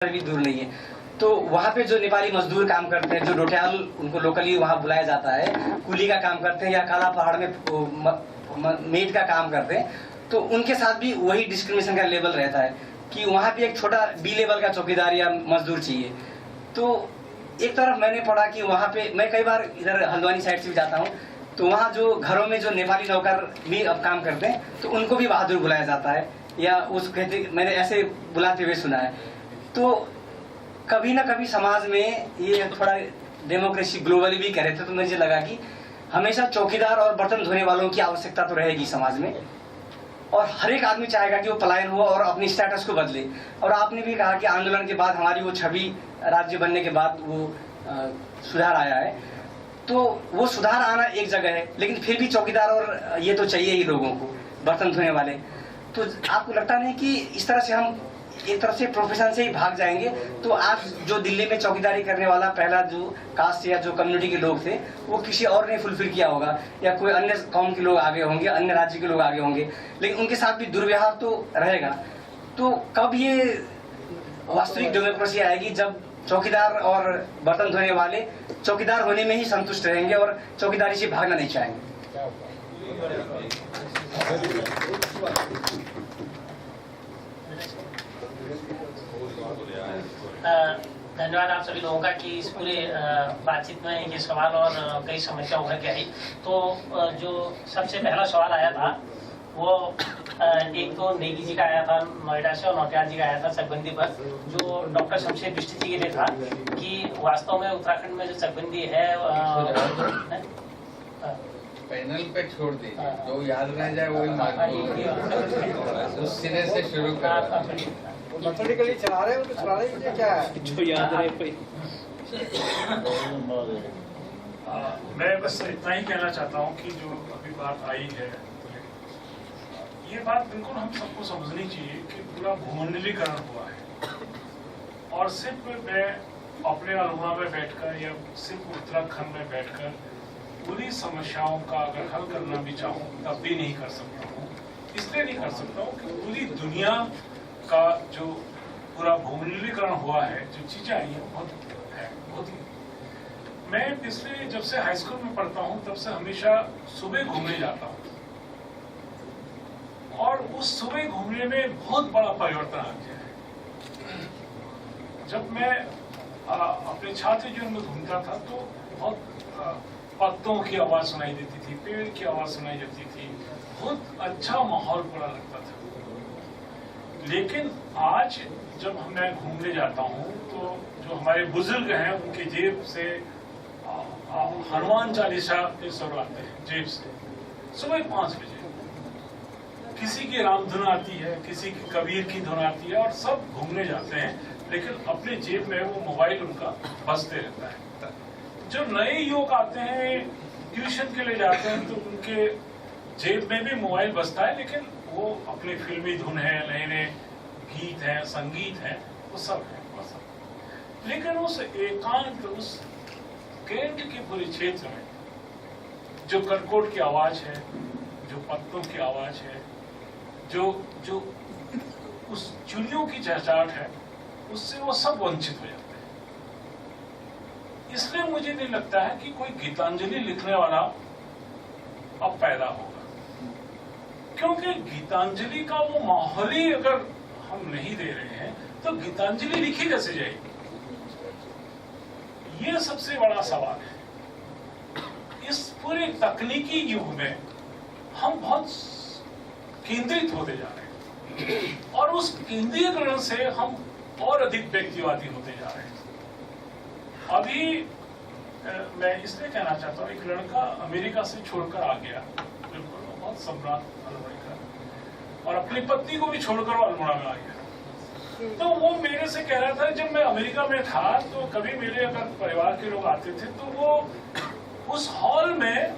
भी दूर नहीं है। तो वहाँ पे जो नेपाली मजदूर काम करते हैं, जो डोट्याल उनको लोकली वहाँ बुलाया जाता है, कुली का काम करते हैं या काला पहाड़ में मेट का काम करते हैं, तो उनके साथ भी वही डिस्क्रिमिनेशन का लेवल रहता है कि वहाँ भी एक छोटा बी लेवल का चौकीदार या मजदूर चाहिए। तो एक तरफ मैंने पढ़ा कि वहाँ पे, मैं कई बार इधर हल्द्वानी साइड से भी जाता हूँ, तो वहाँ जो घरों में जो नेपाली नौकर भी अब काम करते हैं तो उनको भी बहादुर बुलाया जाता है, या उस कहते, मैंने ऐसे बुलाते हुए सुना है। तो कभी ना कभी समाज में ये थोड़ा डेमोक्रेसी ग्लोबली भी कह रहे थे, तो मुझे लगा कि हमेशा चौकीदार और बर्तन धोने वालों की आवश्यकता तो रहेगी समाज में, और हर एक आदमी चाहेगा कि वो पलायन हो और अपनी स्टेटस को बदले। और आपने भी कहा कि आंदोलन के बाद हमारी वो छवि राज्य बनने के बाद वो सुधार आया है, तो वो सुधार आना एक जगह है, लेकिन फिर भी चौकीदार और ये तो चाहिए ही लोगों को, बर्तन धोने वाले। तो आपको लगता नहीं कि इस तरह से हम एक तरफ से प्रोफेशन से ही भाग जाएंगे? तो आज जो दिल्ली में चौकीदारी करने वाला पहला जो कास्ट या जो कम्युनिटी के लोग थे, वो किसी और ने फुलफिल किया होगा, या कोई अन्य कौम के लोग आगे होंगे, अन्य राज्य के लोग आगे होंगे, लेकिन उनके साथ भी दुर्व्यवहार तो रहेगा। तो कब ये वास्तविक डेमोक्रेसी आएगी जब चौकीदार और बर्तन धोने वाले चौकीदार होने में ही संतुष्ट रहेंगे और चौकीदारी से भागना नहीं चाहेंगे? धन्यवाद आप सभी लोगों का कि इस पूरे बातचीत में ये सवाल और कई समस्या उभर के आई। तो जो सबसे पहला सवाल आया था वो एक तो नेगी जी का आया था नोएडा से, और नौटियाल जी का आया था चकबंदी पर, जो डॉक्टर शमशेर बिष्ट जी के लिए था कि वास्तव में उत्तराखंड में जो चकबंदी है पैनल पे छोड़ दीजिए, जो याद रह जाए वही मार्ग उस सिरे से शुरू कर। मैथमेटिकली चला रहे हो, चला रहे हैं क्या है जो याद रहे। मैं बस इतना ही कहना चाहता हूँ कि जो अभी बात आई है, ये बात बिल्कुल हम सबको समझनी चाहिए कि पूरा भूमंडलीकरण हुआ है, और सिर्फ मैं अपने अल्मोड़ा में बैठकर या सिर्फ उत्तराखंड में बैठकर पूरी समस्याओं का अगर हल करना भी चाहूँ तब भी नहीं कर सकता हूँ। इसलिए नहीं कर सकता हूँ कि पूरी दुनिया का जो पूरा भूमंडलीकरण हुआ है, जो चीजें आई हैं बहुत ही। मैं पिछले जब से हाई स्कूल में पढ़ता हूँ तब से हमेशा सुबह घूमने जाता हूँ, और उस सुबह घूमने में बहुत बड़ा परिवर्तन आ गया है। जब मैं अपने छात्र जीवन में घूमता था तो बहुत पत्तों की आवाज सुनाई देती थी, पेड़ की आवाज सुनाई देती थी, बहुत अच्छा माहौल पूरा लगता था। लेकिन आज जब मैं घूमने जाता हूँ तो जो हमारे बुजुर्ग हैं उनके जेब से हनुमान चालीसा के स्वर आते हैं, जेब से सुबह 5 बजे। किसी की राम धुन आती है, किसी की कबीर की धुन आती है, और सब घूमने जाते हैं, लेकिन अपने जेब में वो मोबाइल उनका बजते रहता है। जो नए युवक आते हैं ट्यूशन के लिए जाते हैं तो उनके जेब में भी मोबाइल बजता है, लेकिन वो अपनी फिल्मी धुन है, नए नए गीत हैं, संगीत है, वो सब है, वो सब। लेकिन उस एकांत, उस केंद्र के पूरे क्षेत्र में जो करकोट की आवाज है, जो पत्तों की आवाज है, जो उस चिड़ियों की चहचहाट है, उससे वो सब वंचित हो जाते हैं। इसलिए मुझे नहीं लगता है कि कोई गीतांजलि लिखने वाला अब पैदा होगा, क्योंकि गीतांजलि का वो माहौल ही अगर हम नहीं दे रहे हैं तो गीतांजलि लिखी कैसे जाएगी? ये सबसे बड़ा सवाल है। इस पूरे तकनीकी युग में हम बहुत केंद्रित होते जा रहे हैं, और उस केंद्रीयकरण से हम और अधिक व्यक्तिवादी होते जा रहे हैं। अभी मैं इसलिए कहना चाहता हूँ, एक लड़का अमेरिका से छोड़कर आ गया, बिल्कुल बहुत सम्राट अल्मोड़ा, और अपनी पत्नी को भी छोड़कर अल्मोड़ा में आ गया। तो वो मेरे से कह रहा था, जब मैं अमेरिका में था तो कभी मेरे अगर परिवार के लोग आते थे तो वो उस हॉल में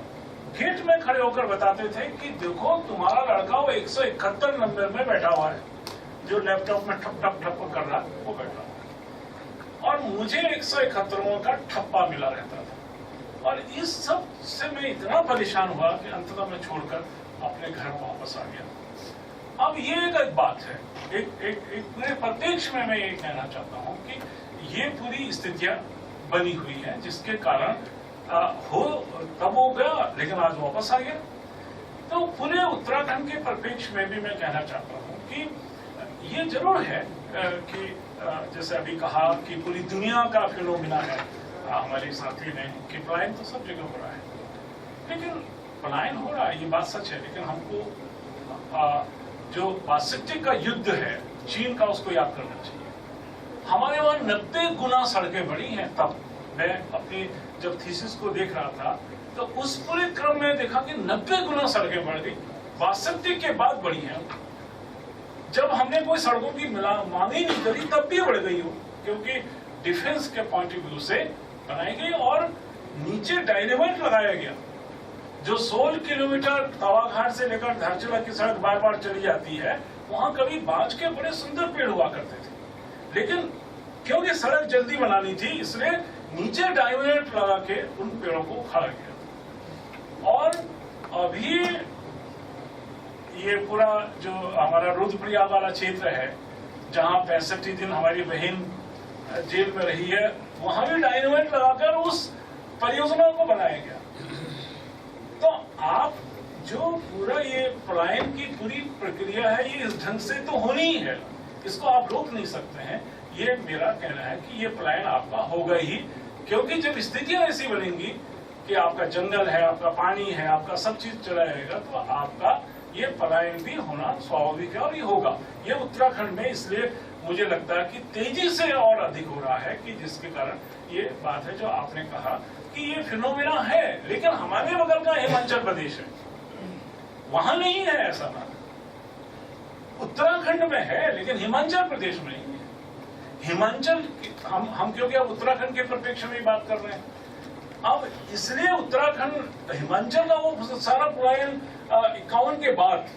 गेट में खड़े होकर बताते थे कि देखो तुम्हारा लड़का वो 171 नंबर में बैठा हुआ है, जो लैपटॉप में ठप ठप ठप कर रहा है, वो बैठा हुआ है, और मुझे 171 का ठप्पा मिला रहता था। और इस सब से मैं इतना परेशान हुआ कि अंततः मैं छोड़कर अपने घर वापस आ गया। अब ये एक बात है, एक पूरे परिप्रेक्ष्य में मैं ये कहना चाहता हूँ कि ये पूरी स्थितियां बनी हुई हैं जिसके कारण हो तब हो गया लेकिन आज वापस आ गया। तो पूरे उत्तराखंड के परिप्रेक्ष्य में भी मैं कहना चाहता हूँ कि ये जरूर है कि जैसे अभी कहा कि पूरी दुनिया का फिनोमिना है हमारे साथी ने कि पलायन तो सब जगह हो रहा है, लेकिन पलायन हो रहा है ये बात सच है, लेकिन हमको जो वास्तविक का युद्ध है चीन का उसको याद करना चाहिए। हमारे वहां 90 गुना सड़कें बढ़ी हैं। तब मैं अपनी जब थीसिस को देख रहा था तो उस पूरे क्रम में देखा कि 90 गुना सड़कें बढ़ गई, वास्तविक के बाद बढ़ी हैं। जब हमने कोई सड़कों की मांग ही नहीं करी तब भी बढ़ गई हो, क्योंकि डिफेंस के पॉइंट ऑफ व्यू से बनाई गई और नीचे डायनेमाइट लगाया गया। जो 16 किलोमीटर तवाघाट से लेकर धारचूला की सड़क बार बार चली जाती है, वहां कभी बांज के बड़े सुंदर पेड़ हुआ करते थे, लेकिन क्योंकि सड़क जल्दी बनानी थी इसलिए नीचे डायनेमाइट लगा के उन पेड़ों को उखाड़ा गया। और अभी ये पूरा जो हमारा रुद्रप्रयाग वाला क्षेत्र है जहां 65 दिन हमारी बहन जेल में रही है, वहां भी डायनेमाइट लगाकर उस परियोजना को बनाया गया। तो आप जो पूरा ये पलायन की पूरी प्रक्रिया है ये इस ढंग से तो होनी ही है, इसको आप रोक नहीं सकते हैं। ये मेरा कहना है कि ये पलायन आपका होगा ही, क्योंकि जब स्थितियां ऐसी बनेंगी कि आपका जंगल है, आपका पानी है, आपका सब चीज चला रहेगा, तो आपका ये पलायन भी होना स्वाभाविक है और ये होगा। ये उत्तराखंड में इसलिए मुझे लगता है कि तेजी से और अधिक हो रहा है कि जिसके कारण ये बात है जो आपने कहा कि ये फिनोमिना है, लेकिन हमारे बगल का हिमाचल प्रदेश है, वहां नहीं है ऐसा ना। उत्तराखंड में है लेकिन हिमाचल प्रदेश में नहीं है। हिमाचल हम क्योंकि अब उत्तराखंड के परिप्रेक्ष्य में बात कर रहे हैं, अब इसलिए उत्तराखंड हिमाचल का वो सारा पलायन 51 के बाद,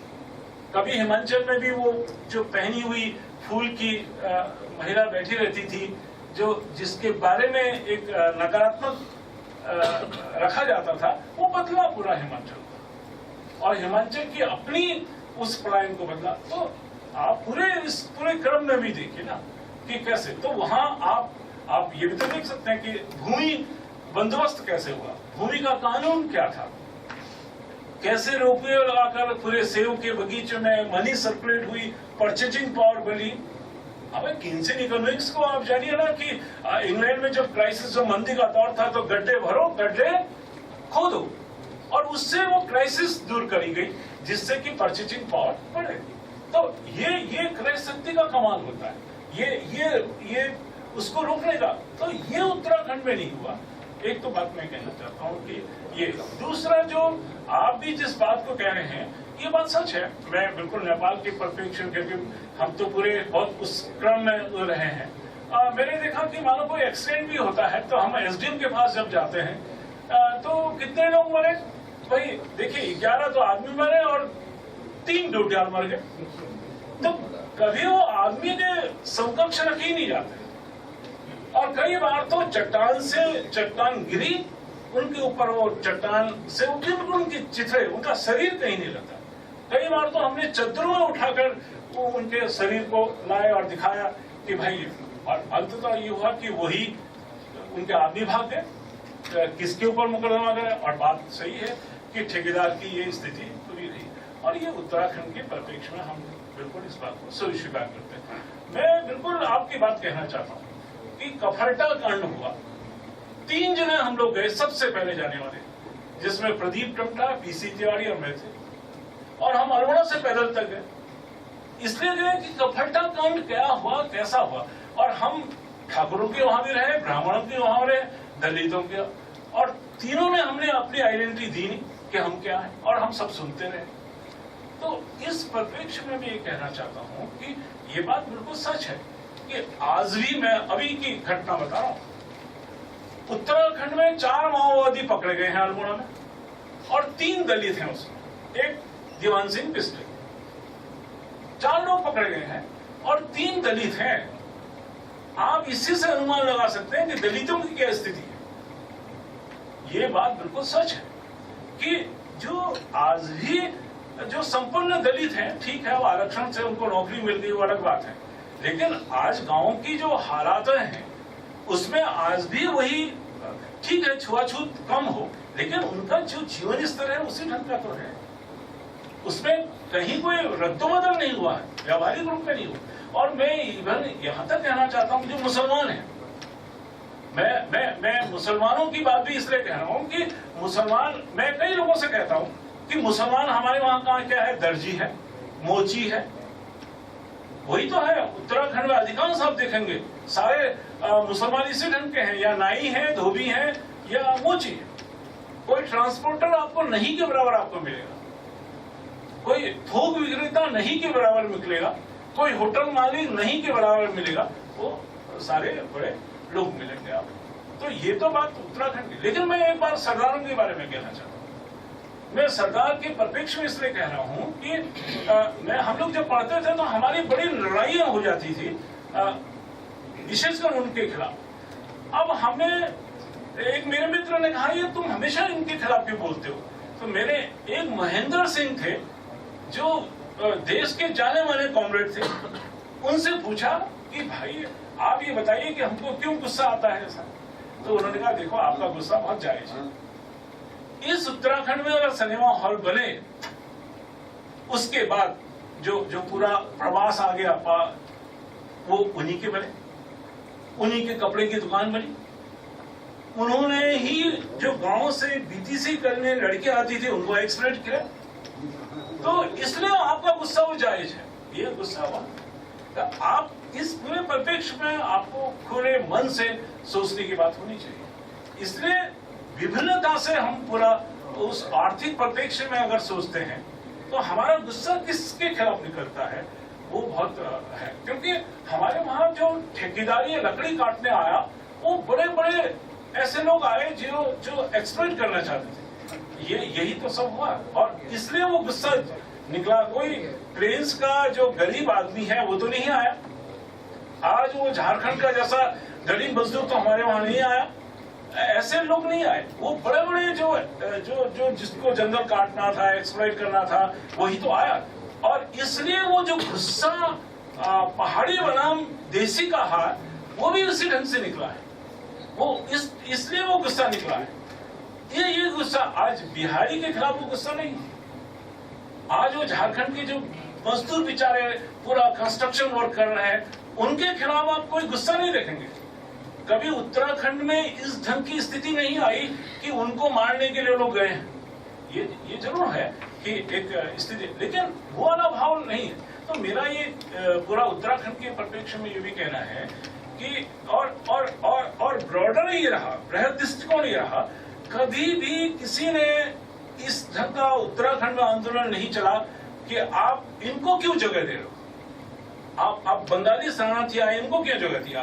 कभी हिमाचल में भी वो जो पहनी हुई फूल की महिला बैठी रहती थी जो जिसके बारे में एक नकारात्मक रखा जाता था, वो बदला पूरा हिमाचल और हिमाचल की अपनी उस पलायन को बदला। तो आप इस पूरे क्रम में भी देखिए ना कि कैसे, तो वहां आप ये भी तो देख सकते हैं कि भूमि बंदोबस्त कैसे हुआ, भूमि का कानून क्या था, कैसे रोपवे लगाकर पूरे सेब के बगीचे में मनी सर्कुलेट हुई, परचेजिंग पावर बढ़ी। अब किन्सन इकोनॉमिक्स को आप जानिए ना कि इंग्लैंड में जब क्राइसिस जो मंदी का दौर था तो गड्ढे भरो, गड्ढे खोदो, और उससे वो क्राइसिस दूर करी गई जिससे कि परचेजिंग पावर बढ़े। तो ये क्रय शक्ति का कमाल होता है, ये उसको रोकने का। तो ये उत्तराखंड में नहीं हुआ। एक तो बात मैं कहना चाहता हूँ कि ये, दूसरा जो आप भी जिस बात को कह रहे हैं ये बात सच है। मैं बिल्कुल नेपाल के परिप्रेक्ष्य, क्योंकि हम तो पूरे बहुत उस क्रम में रहे हैं, मैंने देखा कि मानो कोई एक्सीडेंट भी होता है तो हम एसडीएम के पास जब जाते हैं तो कितने लोग मरे, भाई देखिए 11 तो आदमी मरे और 3 डोटियाल मर गए। तो कभी वो आदमी के समकक्ष रखे ही नहीं जाते, और कई बार तो चट्टान से चट्टान गिरी, उनके ऊपर वो चट्टान से बिल्कुल उनकी चिथड़े, उनका शरीर कहीं नहीं रहता। कई बार तो हमने चद्दरों में उठाकर वो उनके शरीर को लाए और दिखाया कि भाई, और अंततः ये हुआ कि वही उनके आदमी भाग गए, किसके ऊपर मुकदमा गए। और बात सही है कि ठेकेदार की ये स्थिति पूरी रही, और ये उत्तराखंड के परिप्रेक्ष्य में हम बिल्कुल इस बात को स्वीकार करते हैं। मैं बिल्कुल आपकी बात कहना चाहता हूँ कि कफरटा कांड हुआ, 3 जने हम लोग गए सबसे पहले जाने वाले, जिसमें प्रदीप टमटा, पीसी तिवारी और मैं थे, और हम अल्मोड़ा से पैदल तक गए। इसलिए गए कि कफरटा कांड क्या हुआ, कैसा हुआ, और हम ठाकुरों के वहां भी रहे, ब्राह्मणों के वहां रहे, दलितों के, और तीनों ने हमने अपनी आइडेंटिटी दी कि हम क्या है, और हम सब सुनते रहे। तो इस परिप्रेक्ष्य में मैं ये कहना चाहता हूँ कि ये बात बिल्कुल सच है कि आज भी, मैं अभी की घटना बता रहा हूँ, उत्तराखंड में 4 माओवादी पकड़े गए हैं अल्मोड़ा में, और 3 दलित हैं उसमें, एक दीवान सिंह पिस्टे, 4 लोग पकड़े गए हैं और 3 दलित हैं। आप इसी से अनुमान लगा सकते हैं कि दलितों की क्या स्थिति है। ये बात बिल्कुल सच है कि जो आज भी जो संपन्न दलित हैं, ठीक है, वो आरक्षण से उनको नौकरी मिल गई, वो अलग बात है, लेकिन आज गांव की जो हालात हैं उसमें आज भी वही, ठीक है छुआछूत कम हो, लेकिन उनका जो जीवन स्तर है उसी ढंग का तो है, उसमें कहीं कोई रद्दोबदल नहीं हुआ है, व्यावहारिक रूप में नहीं हुआ। और मैं इवन यहाँ तक कहना चाहता हूँ, जो मुसलमान हैं, मैं मुसलमानों की बात भी इसलिए कह रहा हूँ कि मुसलमान, मैं कई लोगों से कहता हूँ कि मुसलमान हमारे वहाँ का क्या है, दर्जी है, मोची है, वही तो है। उत्तराखंड में अधिकांश आप देखेंगे सारे मुसलमान इसी ढंग के हैं, या नाई है, धोबी है, या मोची है। कोई ट्रांसपोर्टर आपको नहीं के बराबर आपको मिलेगा, कोई थोक विक्रेता नहीं के बराबर मिलेगा, कोई होटल मालिक नहीं के बराबर मिलेगा, वो सारे बड़े लोग मिलेंगे आपको। तो ये तो बात उत्तराखंड की। लेकिन मैं एक बार सरदारों के बारे में कहना चाहता हूँ। मैं सरदार के परिप्रेक्ष्य में इसलिए कह रहा हूँ कि हम लोग जब पढ़ते थे तो हमारी बड़ी लड़ाइयां हो जाती थी, विशेषकर उनके खिलाफ। अब हमें एक मेरे मित्र ने कहा, ये तुम हमेशा इनके खिलाफ क्यों बोलते हो? तो मेरे एक महेंद्र सिंह थे जो देश के जाने माने कॉमरेड थे, उनसे पूछा कि भाई आप ये बताइए कि हमको क्यों गुस्सा आता है ऐसा? तो उन्होंने कहा, देखो आपका गुस्सा बहुत जायज है। इस उत्तराखंड में अगर सिनेमा हॉल बने, उसके बाद जो पूरा प्रवास आ गया, वो उन्हीं के बने, उन्हीं के कपड़े की दुकान बनी, उन्होंने ही जो गांव से बीटीसी करने लड़के आती थी उनको एक्सप्लोइट किया। तो इसलिए आपका गुस्सा वो जायज है, ये गुस्सा हुआ। तो आप इस पूरे परिप्रेक्ष्य में आपको खुले मन से सोचने की बात होनी चाहिए। इसलिए विभिन्नता से हम पूरा उस आर्थिक परिप्रेक्ष्य में अगर सोचते हैं तो हमारा गुस्सा किसके खिलाफ निकलता है, वो बहुत है। क्योंकि हमारे वहां जो ठेकेदारी लकड़ी काटने आया, वो बड़े बड़े ऐसे लोग आए जो एक्सप्लॉइट करना चाहते थे। यही तो सब हुआ, और इसलिए वो गुस्सा निकला। कोई प्लेन्स का जो गरीब आदमी है वो तो नहीं आया, आज वो झारखंड का जैसा गरीब मजदूर तो हमारे वहां नहीं आया, ऐसे लोग नहीं आए। वो बड़े बड़े जो जिसको जंगल काटना था, एक्सप्लॉइट करना था, वही तो आया। और इसलिए वो जो गुस्सा पहाड़ी बनाम देसी का हार, वो भी उसी ढंग से निकला है। वो इसलिए वो गुस्सा निकला है। ये गुस्सा आज बिहारी के खिलाफ वो गुस्सा नहीं है। आज वो झारखंड के जो मजदूर बेचारे पूरा कंस्ट्रक्शन वर्क कर रहे हैं, उनके खिलाफ आप कोई गुस्सा नहीं देखेंगे। कभी उत्तराखंड में इस ढंग की स्थिति नहीं आई कि उनको मारने के लिए लोग गए हैं। ये जरूर है कि एक स्थिति, लेकिन वो वाला भाव नहीं है। तो मेरा ये पूरा उत्तराखंड के परिप्रेक्ष्य में ये भी कहना है कि और ब्रॉडर ही रहा, बृहद दृष्टिकोण ही रहा। कभी भी किसी ने इस ढंग का उत्तराखंड में आंदोलन नहीं चला कि आप इनको क्यों जगह दे रहे हो, आप बंगाली शरणार्थी आए इनको क्यों जगह दी,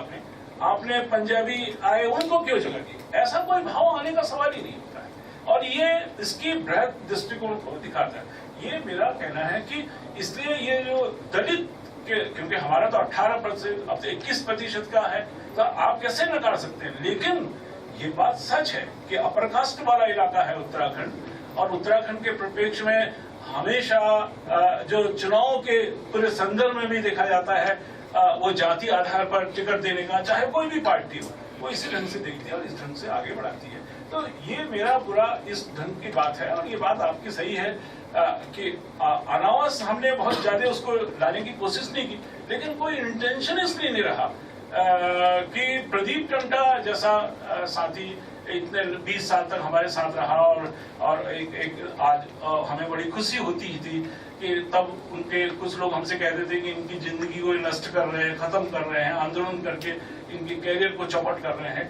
आपने पंजाबी आए उनको क्यों जगह दी। ऐसा कोई भाव आने का सवाल ही नहीं होता है, और ये इसकी बृहद दृष्टिकोण को दिखाता है। ये मेरा कहना है कि इसलिए ये जो दलित के, क्योंकि हमारा तो 18%, अब तो 21% का है, तो आप कैसे नकार सकते हैं। लेकिन ये बात सच है कि अपर कास्ट वाला इलाका है उत्तराखंड, और उत्तराखंड के परिप्रेक्ष्य में हमेशा जो चुनाव के पूरे संदर्भ में भी देखा जाता है, वो जाति आधार पर टिकट देने का, चाहे कोई भी पार्टी हो, वो इसी ढंग से देखती है और इस ढंग से आगे बढ़ाती है। तो ये मेरा पूरा इस ढंग की बात है, और ये बात आपकी सही है कि अनावश्यक हमने बहुत ज्यादा उसको लाने की कोशिश नहीं की, लेकिन कोई इंटेंशन इसलिए नहीं रहा कि प्रदीप टंटा जैसा साथी इतने 20 साल तक हमारे साथ रहा, और एक आज हमें बड़ी खुशी होती थी कि तब उनके कुछ लोग हमसे कहते थे कि इनकी जिंदगी को नष्ट कर रहे हैं, खत्म कर रहे हैं, आंदोलन करके इनके कैरियर को चौपट कर रहे हैं।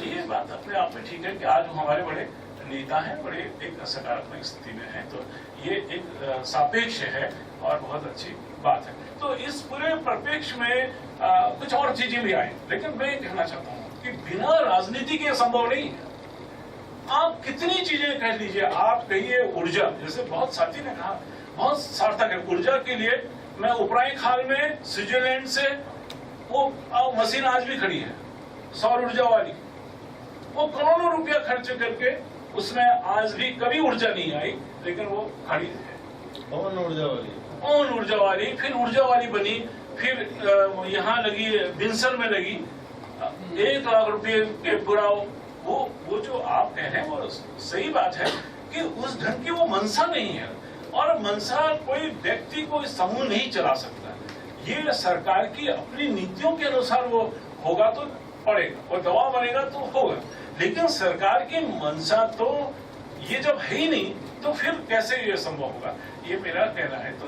ये बात अपने आप में ठीक है कि आज हमारे बड़े नेता हैं, बड़े एक सकारात्मक स्थिति में हैं। तो ये एक सापेक्ष है और बहुत अच्छी बात है। तो इस पूरे परिप्रेक्ष्य में कुछ और चीजें भी आई, लेकिन मैं कहना चाहता हूँ कि बिना राजनीति के संभव नहीं है। आप कितनी चीजें कह लीजिए, आप कहिए ऊर्जा, जैसे बहुत साथी ने कहा, बहुत सार्थक है ऊर्जा के लिए। मैं उपराई खाल में स्विट्जरलैंड से वो मशीन आज भी खड़ी है, सौर ऊर्जा वाली, वो करोड़ों रुपया खर्च करके उसमें आज भी कभी ऊर्जा नहीं आई, लेकिन वो खड़ी है। पवन ऊर्जा वाली, फिर ऊर्जा वाली बनी, फिर यहाँ लगी, बिनसर में लगी 1 लाख रुपए के पूरा। वो जो आप कह रहे हैं वो सही बात है कि उस ढंग की वो मंशा नहीं है, और मंशा कोई व्यक्ति कोई समूह नहीं चला सकता। ये सरकार की अपनी नीतियों के अनुसार वो होगा तो पड़ेगा, वो दबाव बनेगा तो होगा, लेकिन सरकार की मंशा तो ये जब है ही नहीं तो फिर कैसे ये संभव होगा, ये मेरा कहना है। तो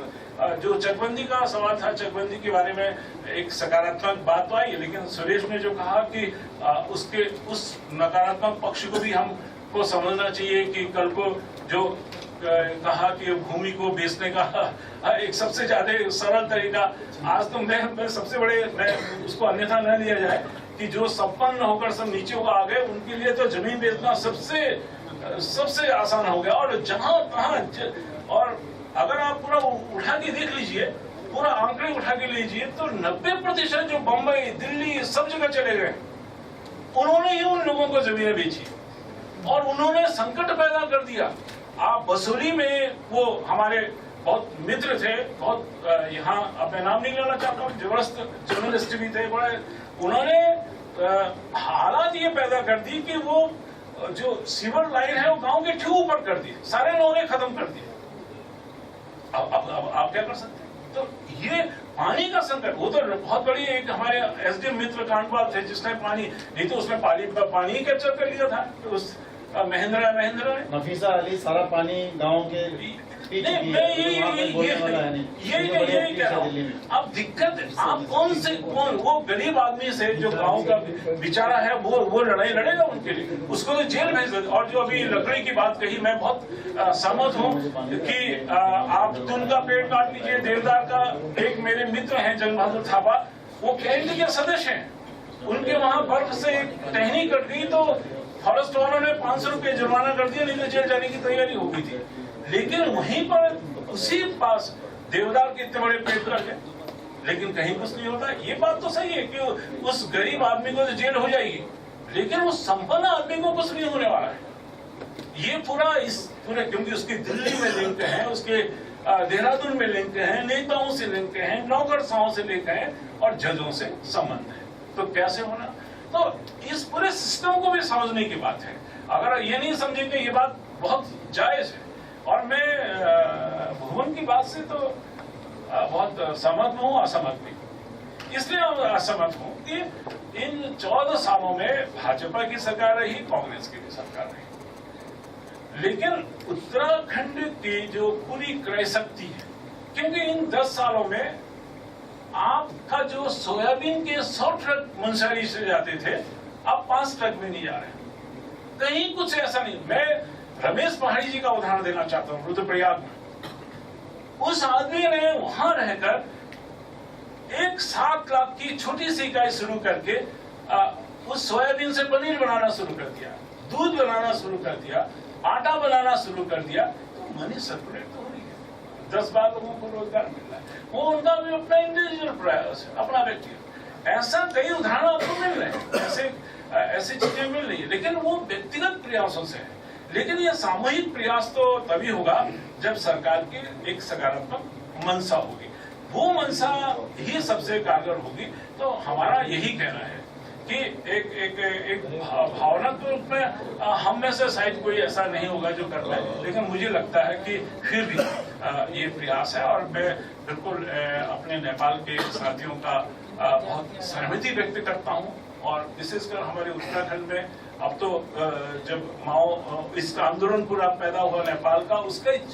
जो चकबंदी का सवाल था, चकबंदी के बारे में एक सकारात्मक बात तो आई, लेकिन सुरेश ने जो कहा कि उसके उस नकारात्मक पक्ष को भी हमको समझना चाहिए कि कल को जो कहा कि भूमि को बेचने का एक सबसे ज्यादा सरल तरीका, आज तो मैं सबसे बड़े, मैं उसको अन्यथा न लिया जाए कि जो संपन्न होकर सब नीचे को आ गए उनके लिए तो जमीन बेचना सबसे आसान हो गया। और जहां तहां, और अगर आप पूरा उठा के देख लीजिए, पूरा आंकड़े उठा के लीजिए, तो 90% जो बम्बई, दिल्ली, सब जगह चले गए, उन्होंने ही उन लोगों को जमीनें बेची और उन्होंने संकट पैदा कर दिया। आप बसोली में, वो हमारे बहुत मित्र थे, बहुत यहाँ, अब मैं नाम नहीं लेना चाहता हूँ, जबरदस्त जर्नलिस्ट भी थे बड़े, उन्होंने हालात ये पैदा कर दी कि वो जो सीवर लाइन है वो गांव के ठीक ऊपर कर दी, सारे लोगों ने खत्म कर दिया। अब आप क्या कर सकते हैं? तो ये पानी का संकट, वो तो बहुत बड़ी एक हमारे एसडीएम मित्र कांडवाल थे जिसने पानी, नहीं तो उसने पानी ही कैप्चर कर लिया था उस महेंद्रा ने। नफीसा अली सारा पानी गांव के नहीं, मैं ये कह रहा हूँ। अब दिक्कत, आप कौन वो गरीब आदमी से जो गांव का बेचारा है, वो लड़ाई लड़ेगा उनके लिए, उसको तो जेल भेज दे। और जो अभी लकड़ी की बात कही, मैं बहुत सहमत हूँ कि आप तुन का पेड़ काट लीजिए। देवदार का एक मेरे मित्र हैं जंग बहादुर थापा, वो कैंट के सदस्य हैं, उनके वहां बर्फ से एक टहनी कट गई तो फॉरेस्ट वालों ने 500 रुपए जुर्माना कर दिया, नहीं तो जेल जाने की तैयारी हो गई थी। लेकिन वहीं पर उसी पास देवदार के इतने बड़े पेड़ कट गए, लेकिन कहीं कुछ नहीं होता। ये बात तो सही है कि उस गरीब आदमी को तो जेल हो जाएगी, लेकिन उस संपन्न आदमी को कुछ नहीं होने वाला है। ये पूरे क्योंकि उसकी दिल्ली में लिंक है, उसके देहरादून में लिंक है, नेताओं से लिंक है, नौकरशाहों से लिंक है और जजों से संबंध है। तो कैसे होना? तो इस पूरे सिस्टम को भी समझने की बात है। अगर ये नहीं समझेंगे, ये बात बहुत जायज है। और मैं भुवन की बात से तो बहुत सहमत हूँ, असहमत भी। इसलिए असहमत हूँ कि इन 14 सालों में भाजपा की सरकार रही, कांग्रेस की भी सरकार रही, लेकिन उत्तराखंड की जो पूरी क्रय शक्ति है, क्योंकि इन 10 सालों में आपका जो सोयाबीन के 100 ट्रक मुंशियारी से जाते थे, अब 5 ट्रक में नहीं जा रहे, कहीं कुछ ऐसा नहीं। मैं रमेश पहाड़ी जी का उदाहरण देना चाहता हूँ, रुद्रप्रयाग में उस आदमी ने वहां रहकर एक 7 लाख की छोटी सी इकाई शुरू करके उस सोयाबीन से पनीर बनाना शुरू कर दिया, दूध बनाना शुरू कर दिया, आटा बनाना शुरू कर दिया। तो मनी सर्कुलेट तो हो रही है, 10-12 लोगों को रोजगार मिल रहा है। वो उनका भी अपना इंडिविजुअल प्रयास है, अपना व्यक्तिगत। ऐसा कई उदाहरण आपको मिल रहे हैं, ऐसी चीजें मिल रही है, लेकिन वो व्यक्तिगत प्रयासों से है। लेकिन ये सामूहिक प्रयास तो तभी होगा जब सरकार की एक सकारात्मक मंशा होगी, वो मंशा ही सबसे कारगर होगी। तो हमारा यही कहना है कि एक भावनात्मक रूप में हम में से शायद कोई ऐसा नहीं होगा जो कर पाए, लेकिन मुझे लगता है कि फिर भी ये प्रयास है। और मैं बिल्कुल अपने नेपाल के साथियों का बहुत सहमति व्यक्त करता हूँ, और विशेषकर हमारे उत्तराखंड में अब तो जब माओ इसका आंदोलन पूरा पैदा हुआ नेपाल का,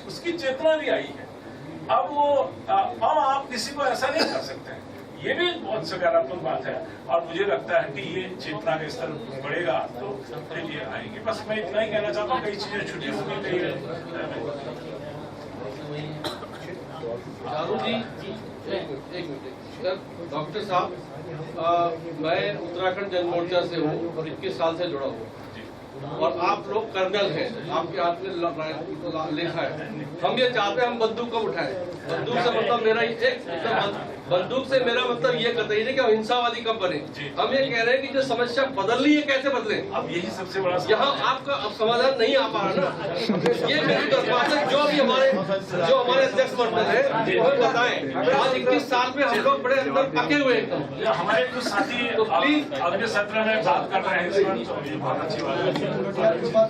उसकी चेतना भी आई है। अब आप किसी को ऐसा नहीं कर सकते, ये भी बहुत सकारात्मक बात है। और मुझे लगता है कि ये चेतना का स्तर बढ़ेगा तो फिर ये आएगी। बस मैं इतना ही कहना चाहता हूँ, कई चीजें छुट्टी होगी, एक मिनट डॉक्टर साहब, मैं उत्तराखंड जन मोर्चा से हूँ, 21 साल से जुड़ा हूँ, और आप लोग कर्नल हैं, आपके हाथ में लिखा है। हम ये चाहते हैं हम बंदूक को उठाएं। बंदूक से मतलब मेरा एक बंदूक से मेरा मतलब ये कतई नहीं कि हम हिंसावादी कब बने। जी। हम ये कह रहे हैं कि जो समस्या बदलनी है कैसे बदले। अब यही सबसे बड़ा यहाँ आपका अब समाधान नहीं आ पा रहा ना, ये मेरी दरख्वास्त है। जो भी हमारे अध्यक्ष मंडल है हमें बताएं। आज 21 साल में हम लोग बड़े अंदर पके हुए एकदम। हमारे कुछ साथी तो प्लीज अगले सत्र में बात कर रहे हैं इस पर, तो ये बहुत अच्छी बात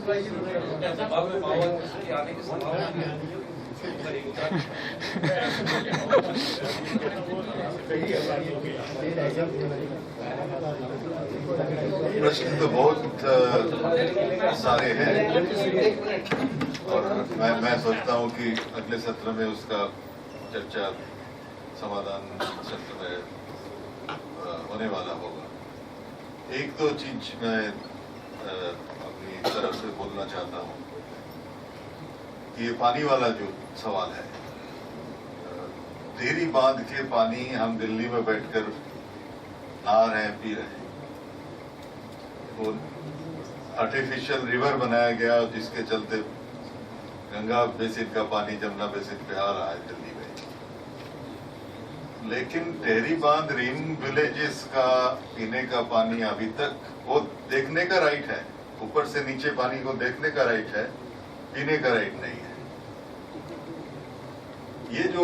प्रश्न तो बहुत सारे हैं और मैं सोचता हूं कि अगले सत्र में उसका चर्चा समाधान सत्र में होने वाला होगा। एक दो चीज मैं अपनी तरफ से बोलना चाहता हूं कि ये पानी वाला जो सवाल है, टिहरी बांध के पानी हम दिल्ली में बैठकर नहा रहे हैं, पी रहे हैं। वो आर्टिफिशियल रिवर बनाया गया जिसके चलते गंगा बेसिन का पानी जमुना बेसिन पे आ रहा है दिल्ली में। लेकिन टिहरी बांध रिम विलेजेस का पीने का पानी अभी तक वो देखने का राइट है, ऊपर से नीचे पानी को देखने का राइट है, पीने का राइट नहीं है। ये जो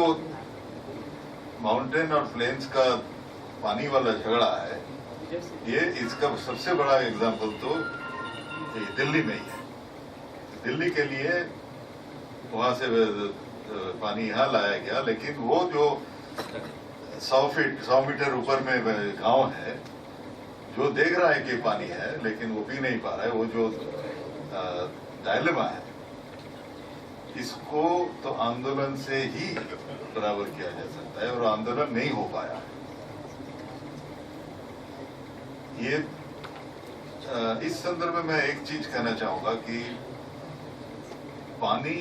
माउंटेन और प्लेन्स का पानी वाला झगड़ा है, ये इसका सबसे बड़ा एग्जाम्पल तो दिल्ली में ही है। दिल्ली के लिए वहां से पानी यहाँ लाया गया, लेकिन वो जो 100 मीटर ऊपर में गांव है जो देख रहा है कि पानी है लेकिन वो पी नहीं पा रहा है, वो जो डायलेमा है, इसको तो आंदोलन से ही बराबर किया जा सकता है और आंदोलन नहीं हो पाया। ये इस संदर्भ में मैं एक चीज कहना चाहूंगा कि पानी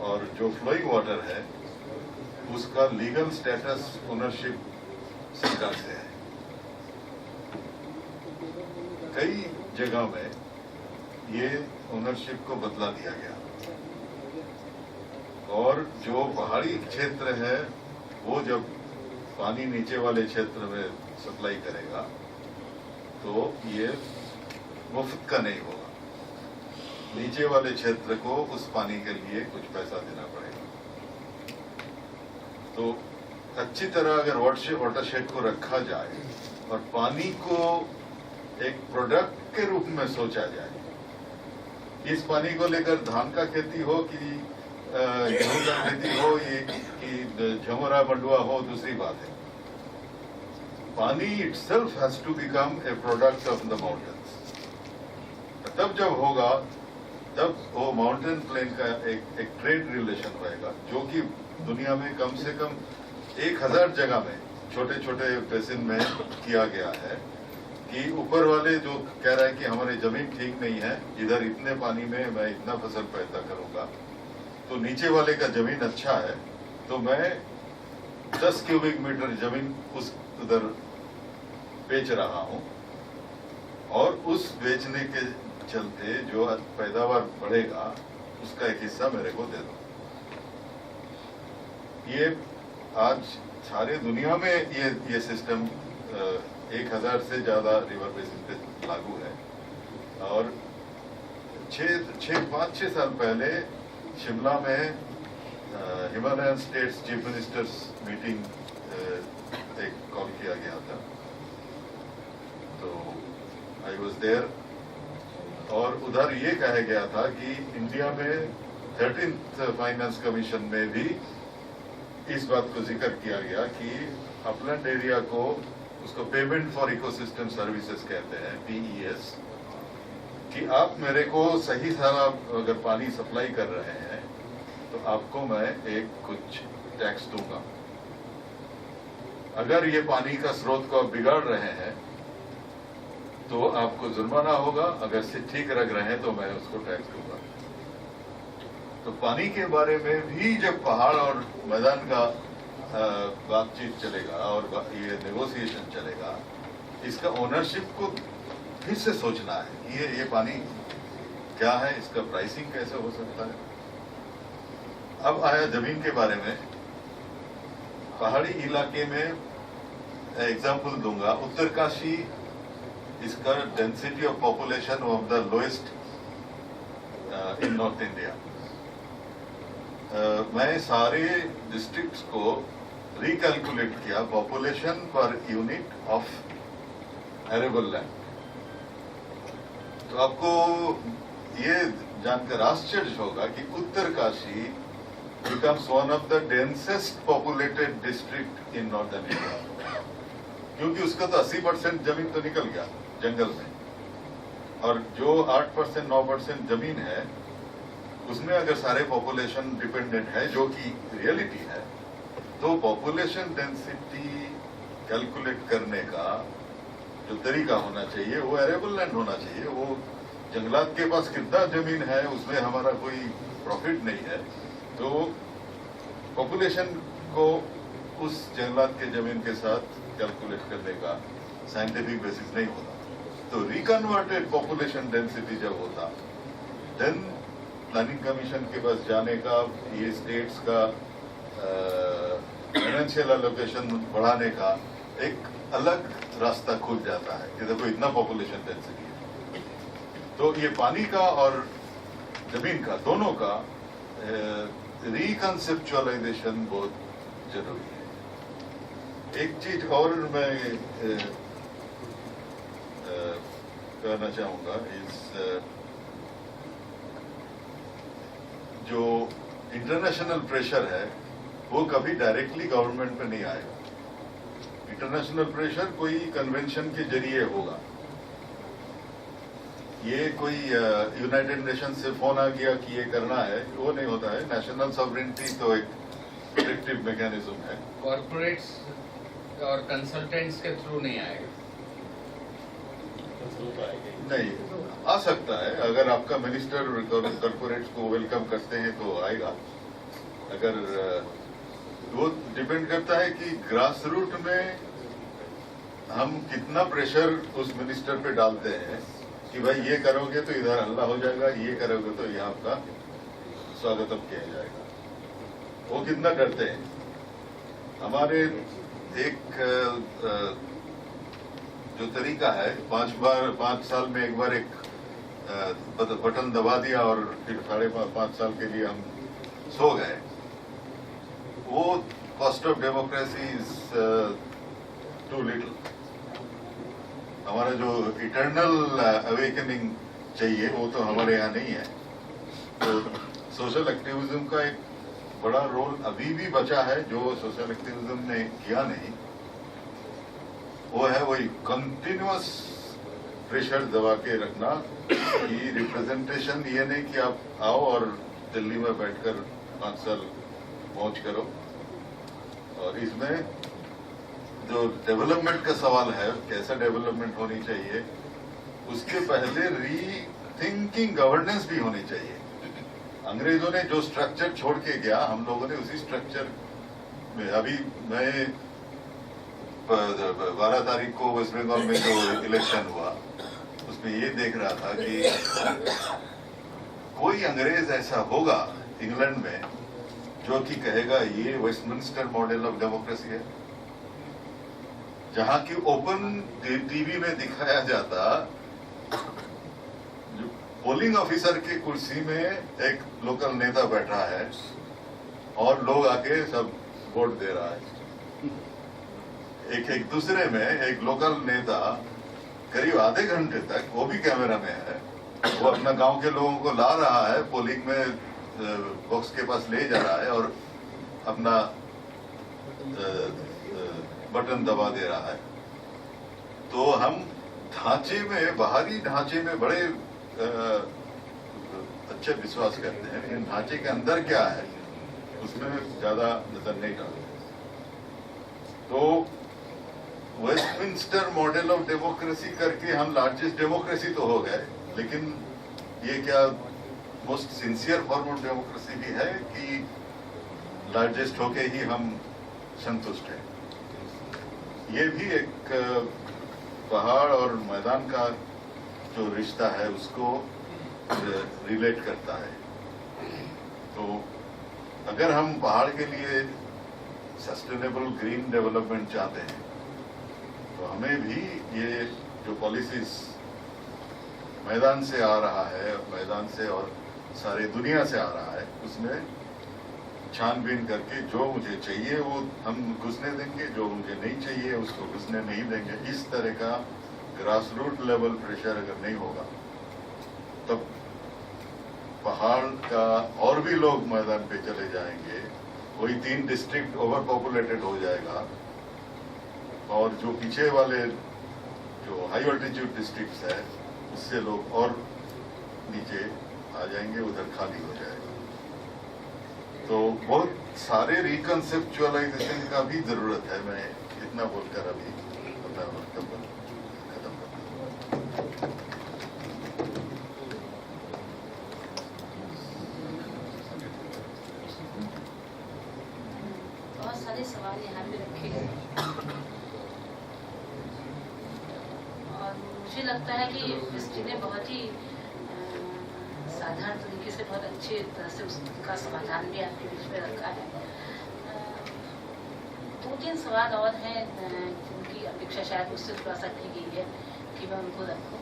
और जो फ्लोइंग वाटर है उसका लीगल स्टेटस ओनरशिप सरकार से है। कई जगह में ये ओनरशिप को बदला दिया गया और जो पहाड़ी क्षेत्र है वो जब पानी नीचे वाले क्षेत्र में सप्लाई करेगा तो ये मुफ्त का नहीं होगा, नीचे वाले क्षेत्र को उस पानी के लिए कुछ पैसा देना पड़ेगा। तो अच्छी तरह अगर वाटरशेड को रखा जाए और पानी को एक प्रोडक्ट के रूप में सोचा जाए, इस पानी को लेकर धान का खेती हो कि गेहूं का खेती हो, ये कि झमोरा मंडुआ हो, दूसरी बात है। पानी itself has to become a product of the mountains। तब जब होगा तब वो माउंटेन प्लेन का एक ट्रेड रिलेशन रहेगा, जो कि दुनिया में कम से कम 1000 जगह में छोटे छोटे बेसिन में किया गया है कि ऊपर वाले जो कह रहा है कि हमारी जमीन ठीक नहीं है, इधर इतने पानी में मैं इतना फसल पैदा करूंगा, तो नीचे वाले का जमीन अच्छा है तो मैं 10 क्यूबिक मीटर जमीन उस उधर बेच रहा हूं और उस बेचने के चलते जो पैदावार बढ़ेगा उसका एक हिस्सा मेरे को दे दो। ये आज सारे दुनिया में ये सिस्टम 1000 से ज्यादा रिवर बेसिन पे लागू है और 5-6 साल पहले शिमला में Himalayan states chief ministers meeting एक कॉल किया गया था, तो आई वॉज देयर और उधर ये कहा गया था कि इंडिया में 13th फाइनेंस कमीशन में भी इस बात को जिक्र किया गया कि अपलैंड एरिया को, उसको पेमेंट फॉर इकोसिस्टम सर्विसेज कहते हैं, PES, कि आप मेरे को सही सारा अगर पानी सप्लाई कर रहे हैं तो आपको मैं एक कुछ टैक्स दूंगा। अगर ये पानी का स्रोत को आप बिगाड़ रहे हैं तो आपको जुर्माना होगा, अगर से ठीक रख रहे हैं तो मैं उसको टैक्स दूंगा। तो पानी के बारे में भी जब पहाड़ और मैदान का बातचीत चलेगा और ये नेगोशिएशन चलेगा, इसका ओनरशिप को फिर से सोचना है। ये पानी क्या है, इसका प्राइसिंग कैसे हो सकता है। अब आया जमीन के बारे में। पहाड़ी इलाके में एग्जाम्पल दूंगा, उत्तरकाशी इसका density of population of the lowest in north India. मैं सारे डिस्ट्रिक्ट्स को रिकैलकुलेट किया population per unit of arable land. तो आपको ये जानकर आश्चर्य होगा कि Uttarkashi becomes one of the densest populated district in northern India, क्योंकि उसका तो 80% जमीन तो निकल गया जंगल में, और जो 8% 9% जमीन है उसमें अगर सारे पॉपुलेशन डिपेंडेंट है, जो कि रियलिटी है, तो पॉपुलेशन डेंसिटी कैलकुलेट करने का जो तरीका होना चाहिए वो एरेबल लैंड होना चाहिए। वो जंगलात के पास कितना जमीन है उसमें हमारा कोई प्रॉफिट नहीं है, तो पॉपुलेशन को उस जंगलात के जमीन के साथ कैलकुलेट करने का साइंटिफिक बेसिस नहीं होता। तो रिकन्वर्टेड पॉपुलेशन डेंसिटी जब होता, देन प्लानिंग कमीशन के पास जाने का, ये स्टेट्स का फाइनेंशियल एलोकेशन बढ़ाने का एक अलग रास्ता खुल जाता है कि देखो इतना पॉपुलेशन डेंसिटी है। तो ये पानी का और जमीन का दोनों का रिकंसेप्चुअलाइजेशन बहुत जरूरी है। एक चीज और मैं कहना चाहूंगा, इस जो इंटरनेशनल प्रेशर है वो कभी डायरेक्टली गवर्नमेंट पे नहीं आएगा। इंटरनेशनल प्रेशर कोई कन्वेंशन के जरिए होगा। ये कोई यूनाइटेड नेशन से फोन आ गया कि ये करना है, वो नहीं होता है। नेशनल सॉवरेनिटी तो एक प्रोटेक्टिव मैकेनिज्म है। कॉर्पोरेट्स और कंसल्टेंट्स के थ्रू नहीं आएगा। नहीं आ सकता है, अगर आपका मिनिस्टर कॉर्पोरेट्स को वेलकम करते हैं तो आएगा। अगर वो डिपेंड करता है कि ग्रास रूट में हम कितना प्रेशर उस मिनिस्टर पे डालते हैं कि भाई ये करोगे तो इधर हल्ला हो जाएगा, ये करोगे तो यहाँ आपका स्वागतम किया जाएगा। वो कितना डरते हैं। हमारे एक जो तरीका है, 5 साल में एक बार एक बटन दबा दिया और फिर 5.5 साल के लिए हम सो गए, वो cost of democracy is too little. हमारा जो इटर्नल अवेकनिंग चाहिए वो तो हमारे यहाँ नहीं है। तो सोशल एक्टिविज्म का एक बड़ा रोल अभी भी बचा है, जो सोशल एक्टिविज्म ने किया नहीं, वो है वही कंटिन्यूअस प्रेशर दबा के रखना कि रिप्रेजेंटेशन ये नहीं कि आप आओ और दिल्ली में बैठकर 5 साल मौज करो। और इसमें जो डेवलपमेंट का सवाल है, कैसा डेवलपमेंट होनी चाहिए, उसके पहले रीथिंकिंग गवर्नेंस भी होनी चाहिए। अंग्रेजों ने जो स्ट्रक्चर छोड़ के गया, हम लोगों ने उसी स्ट्रक्चर में, अभी मैं 12 तारीख को वेस्ट बंगाल में जो इलेक्शन हुआ उसमें ये देख रहा था कि कोई अंग्रेज ऐसा होगा इंग्लैंड में जो कि कहेगा ये वेस्टमिंस्टर मॉडल ऑफ डेमोक्रेसी है, जहां की ओपन टीवी में दिखाया जाता पोलिंग ऑफिसर की कुर्सी में एक लोकल नेता बैठा है और लोग आके सब वोट दे रहा है। एक दूसरे में एक लोकल नेता करीब आधे घंटे तक, वो भी कैमरा में है, वो अपना गांव के लोगों को ला रहा है, पोलिंग में बॉक्स के पास ले जा रहा है और अपना बटन दबा दे रहा है। तो हम ढांचे में, बाहरी ढांचे में बड़े अच्छे विश्वास करते हैं, लेकिन ढांचे के अंदर क्या है उसमें ज्यादा नजर नहीं डालते। तो वेस्टमिंस्टर मॉडल ऑफ डेमोक्रेसी करके हम लार्जेस्ट डेमोक्रेसी तो हो गए, लेकिन ये क्या most sincere form of democracy भी है कि लार्जेस्ट होके ही हम संतुष्ट हैं? ये भी एक पहाड़ और मैदान का जो रिश्ता है उसको रिलेट करता है। तो अगर हम पहाड़ के लिए सस्टेनेबल ग्रीन डेवलपमेंट चाहते हैं तो हमें भी ये जो पॉलिसीज मैदान से आ रहा है, मैदान से और सारी दुनिया से आ रहा है, उसमें छानबीन करके जो मुझे चाहिए वो हम घुसने देंगे, जो मुझे नहीं चाहिए उसको घुसने नहीं देंगे। इस तरह का ग्रास रूट लेवल प्रेशर अगर नहीं होगा तब पहाड़ का और भी लोग मैदान पे चले जाएंगे, वही 3 डिस्ट्रिक्ट ओवर पॉपुलेटेड हो जाएगा और जो पीछे वाले जो हाई ऑल्टीट्यूड डिस्ट्रिक्ट्स है उससे लोग और नीचे आ जाएंगे, उधर खाली हो जाएगा। तो बहुत सारे रिकंसेप्चुअलाइजेशन का भी जरूरत है। मैं इतना बोलकर अभी अपना वक्तव्य खत्म करता हूँ। बहुत सारे सवाल यहाँ पे रखे गए और मुझे लगता है कि मिस्ट्री ने बहुत ही साधारण तरीके से बहुत अच्छे तरह से उसका समाधान भी आपके बीच में रखा है। 2-3 सवाल और हैं जिनकी अपेक्षा शायद मुझसे थोड़ा सा की गई है कि मैं उनको रखूं।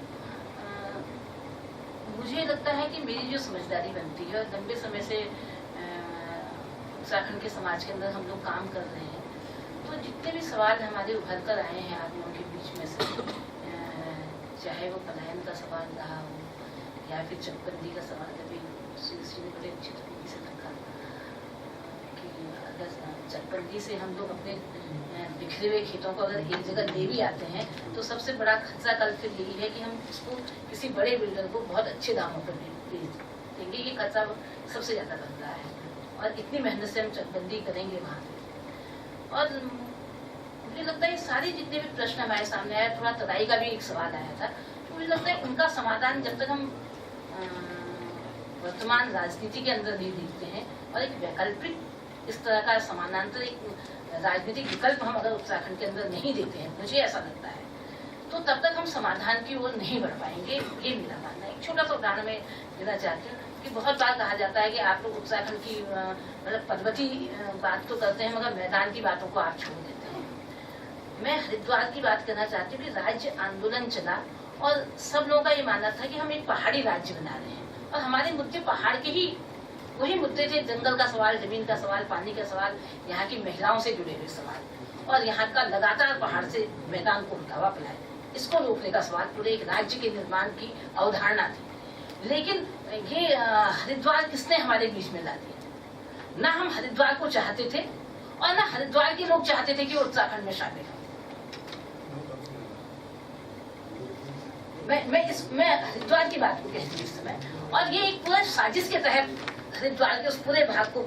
मुझे लगता है कि मेरी जो समझदारी बनती है और लंबे समय से उत्तराखंड के समाज के अंदर हम लोग काम कर रहे हैं, तो जितने भी सवाल हमारे उभर कर आए हैं आदमियों के बीच में से, चाहे वो पलायन का सवाल रहा हो या फिर चकबंदी का सवाल, अभी श्री ने बड़े अच्छी तरीके से रखा कि अगर चकबंदी से हम लोग अपने बिखरे हुए खेतों को अगर एक जगह ले भी आते हैं तो सबसे बड़ा खतरा कल फिर यही है कि हम उसको किसी बड़े बिल्डर को बहुत अच्छे दामों पर बेच देंगे। ये खतरा सबसे ज़्यादा बन रहा है और इतनी मेहनत से हम चकबंदी करेंगे वहाँ पे। और मुझे लगता है ये सारे जितने भी प्रश्न हमारे सामने आए, थोड़ा तराई का भी एक सवाल आया था, तो मुझे लगता है उनका समाधान जब तक हम वर्तमान राजनीति के अंदर नहीं देखते हैं और एक वैकल्पिक इस तरह का समानांतर एक राजनीतिक विकल्प हम अगर उत्तराखंड के अंदर नहीं देते हैं, मुझे ऐसा लगता है, तो तब तक हम समाधान की ओर नहीं बढ़ पाएंगे। ये मेरा मानना है। एक छोटा सा उदाहरण मैं देना चाहती हूँ कि बहुत बार कहा जाता है कि आप लोग उत्तराखंड की मतलब पर्वती बात तो करते हैं मगर मैदान की बातों को आप छोड़ देते हैं। मैं हरिद्वार की बात करना चाहती हूँ कि राज्य आंदोलन चला और सब लोगों का ये मानना था कि हम एक पहाड़ी राज्य बना रहे हैं और हमारे मुद्दे पहाड़ के ही वही मुद्दे थे, जंगल का सवाल, जमीन का सवाल, पानी का सवाल, यहाँ की महिलाओं से जुड़े हुए सवाल और यहाँ का लगातार पहाड़ से मैदान को हटावा पिलाए, इसको रोकने का सवाल पूरे एक राज्य के निर्माण की अवधारणा थी। लेकिन ये हरिद्वार किसने हमारे बीच में ला दिया? ना हम हरिद्वार को चाहते थे और ना हरिद्वार के लोग चाहते थे कि उत्तराखंड में शामिल हो। मैं हरिद्वार की बात को कहती हूँ इस समय, और ये एक पूरा साजिश के तहत हरिद्वार के उस पूरे भाग को,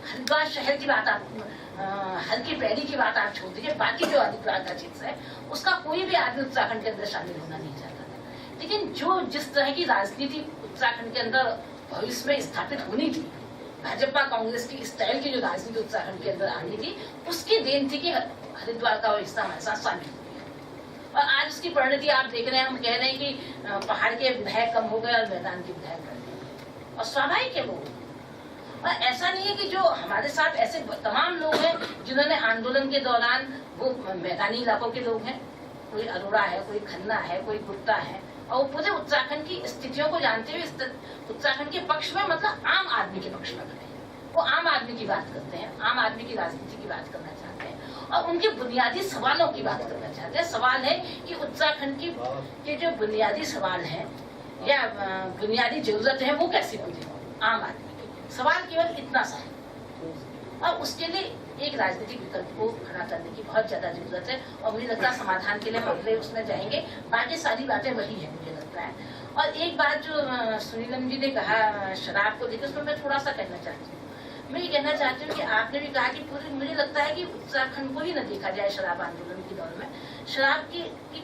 हरिद्वार शहर की बात आप, हल्की पैड़ी की बात आप छोड़ दीजिए, बाकी जो हरिद्वार का क्षेत्र है उसका कोई भी आदमी उत्तराखंड के अंदर शामिल होना नहीं चाहता था। लेकिन जो जिस तरह की राजनीति उत्तराखंड के अंदर भविष्य में स्थापित होनी थी, भाजपा कांग्रेस की स्टाइल की जो राजनीति उत्तराखंड के अंदर आनी थी, उसकी देन थी कि हरिद्वार का वो हिस्सा हमारे साथ शामिल हो गया। और आज उसकी परिणति आप देख रहे हैं, हम कह रहे हैं कि पहाड़ के विधायक कम हो गए और मैदान के विधायक बढ़ गए, और स्वाभाविक है वो। और ऐसा नहीं है कि जो हमारे साथ ऐसे तमाम लोग हैं जिन्होंने आंदोलन के दौरान, वो मैदानी इलाकों के लोग हैं, कोई अरोड़ा है, कोई खन्ना है, कोई गुप्ता है, और वो पूरे उत्तराखंड की स्थितियों को जानते हुए उत्तराखंड के पक्ष में, मतलब आम आदमी के पक्ष में खड़े हैं। वो आम आदमी की बात करते हैं, आम आदमी की राजनीति की बात करना चाहते हैं और उनके बुनियादी सवालों की बात करना चाहते हैं। सवाल है कि उत्तराखंड के जो बुनियादी सवाल हैं या बुनियादी जरूरत है वो कैसे पूरी हो। आम आदमी के सवाल केवल इतना सा है और उसके लिए एक राजनीतिक विकल्प को खड़ा करने की बहुत ज्यादा जरूरत है। और मुझे लगता है समाधान के लिए हम अगले उसमें जाएंगे, बाकी सारी बातें वही है मुझे लगता है। और एक बात जो सुनीलम जी ने कहा शराब को लेकर, उसमें मैं थोड़ा सा कहना चाहती हूँ। मैं ये कहना चाहती हूँ कि आपने भी कहा कि पूरे, मुझे लगता है कि उत्तराखंड को ही न देखा जाए शराब आंदोलन के दौर में। शराब की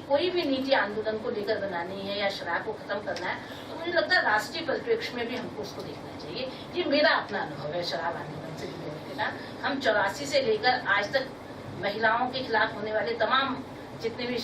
कोई भी नीति आंदोलन को लेकर बनानी है या शराब को खत्म करना है, तो मुझे लगता है राष्ट्रीय परिप्रेक्ष्य में भी हमको उसको देखना चाहिए। ये मेरा अपना अनुभव है शराब आंदोलन से जुड़े हुए का। हम 84 से लेकर आज तक महिलाओं के खिलाफ होने वाले तमाम जितने भी